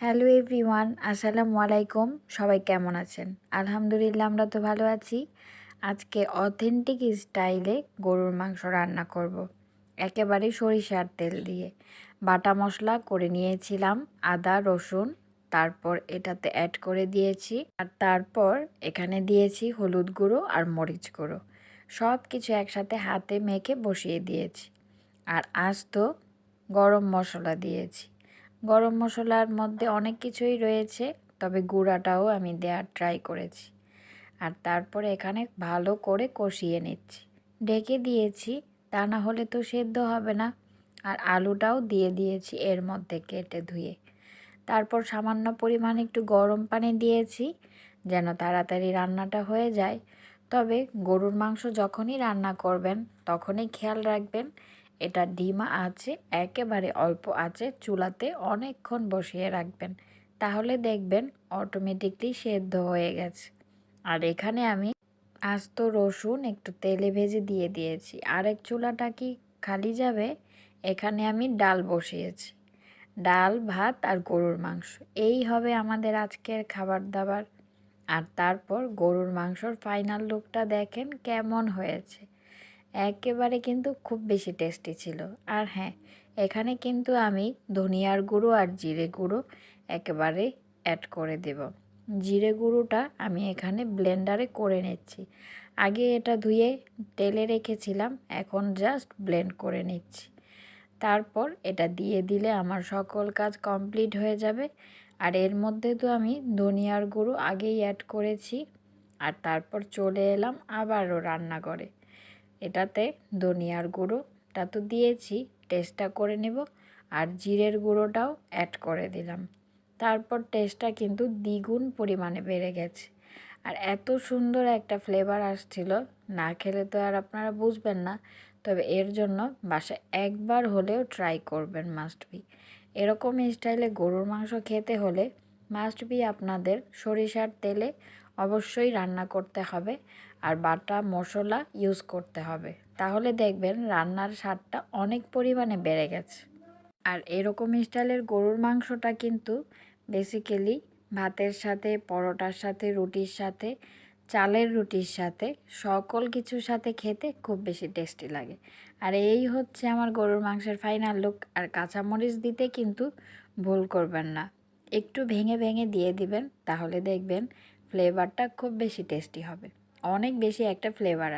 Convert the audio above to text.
Hello everyone, আসসালামু আলাইকুম। সবাই কেমন আছেন? আলহামদুলিল্লাহ, আমরা তো ভালো আছি। আজকে অথেন্টিক স্টাইলে গরুর মাংস রান্না করব। একেবারে সরিষার তেল দিয়ে বাটা মশলা করে নিয়েছিলাম, আদা রসুন, তারপর এটাতে অ্যাড করে দিয়েছি। আর তারপর এখানে দিয়েছি হলুদ গুঁড়ো আর মরিচ গুঁড়ো, সব কিছু একসাথে হাতে মেখে বসিয়ে দিয়েছি। আর আস্ত গরম মশলা দিয়েছি। গরম মশলার মধ্যে অনেক কিছুই রয়েছে, তবে গুঁড়াটাও আমি দেওয়ার ট্রাই করেছি। আর তারপরে এখানে ভালো করে কষিয়ে নিচ্ছি, ঢেকে দিয়েছি, তা না হলে তো সেদ্ধ হবে না। আর আলুটাও দিয়ে দিয়েছি এর মধ্যে কেটে ধুয়ে। তারপর সামান্য পরিমাণে একটু গরম পানি দিয়েছি যেন তাড়াতাড়ি রান্নাটা হয়ে যায়। তবে গরুর মাংস যখনই রান্না করবেন তখনই খেয়াল রাখবেন এটা ডিমা আছে, একেবারে অল্প আছে চুলাতে অনেকক্ষণ বসিয়ে রাখবেন, তাহলে দেখবেন অটোমেটিকলি সেদ্ধ হয়ে গেছে। আর এখানে আমি আস্ত রসুন একটু তেলে ভেজে দিয়ে দিয়েছি। আরেক চুলাটা কি খালি যাবে, এখানে আমি ডাল বসিয়েছি। ডাল ভাত আর গরুর মাংস, এই হবে আমাদের আজকের খাবার দাবার। আর তারপর গরুর মাংসর ফাইনাল লুকটা দেখেন কেমন হয়েছে, একেবারে কিন্তু খুব বেশি টেস্টি ছিল। আর হ্যাঁ, এখানে কিন্তু আমি ধনিয়ার গুঁড়ো আর জিরে গুঁড়ো একেবারে অ্যাড করে দেব। জিরে গুঁড়োটা আমি এখানে ব্লেন্ডারে করে নিচ্ছি। আগে এটা ধুয়ে তেলে রেখেছিলাম, এখন জাস্ট ব্লেন্ড করে নিচ্ছি। তারপর এটা দিয়ে দিলে আমার সকল কাজ কমপ্লিট হয়ে যাবে। আর এর মধ্যে তো আমি ধনিয়ার গুঁড়ো আগেই অ্যাড করেছি। আর তারপর চলে এলাম আবারও রান্নাঘরে। এটাতে ধনিয়ার গুঁড়োটা তো দিয়েছি, টেস্টটা করে নেব। আর জিরের গুঁড়োটাও অ্যাড করে দিলাম। তারপর টেস্টটা কিন্তু দ্বিগুণ পরিমাণে বেড়ে গেছে। আর এত সুন্দর একটা ফ্লেভার আসছিল, না খেলে তো আর আপনারা বুঝবেন না। তবে এর জন্য বাসায় একবার হলেও ট্রাই করবেন, মাস্ট বি। এরকম স্টাইলে গরুর মাংস খেতে হলে মাস্ট বি আপনাদের সরিষার তেলে অবশ্যই রান্না করতে হবে আর বাটা মশলা ইউজ করতে হবে, তাহলে দেখবেন রান্নার স্বাদটা অনেক পরিমাণে বেড়ে গেছে। আর এরকম স্টাইলের গরুর মাংসটা কিন্তু বেসিক্যালি ভাতের সাথে, পরোটার সাথে, রুটির সাথে, চালের রুটির সাথে, সকল কিছুর সাথে খেতে খুব বেশি টেস্টি লাগে। আর এই হচ্ছে আমার গরুর মাংসের ফাইনাল লুক। আর কাঁচামরিচ দিতে কিন্তু ভুল করবেন না, একটু ভেঙে ভেঙে দিয়ে দিবেন, তাহলে দেখবেন ফ্লেভারটা খুব বেশি টেস্টি হবে, অনেক বেশি একটা ফ্লেভার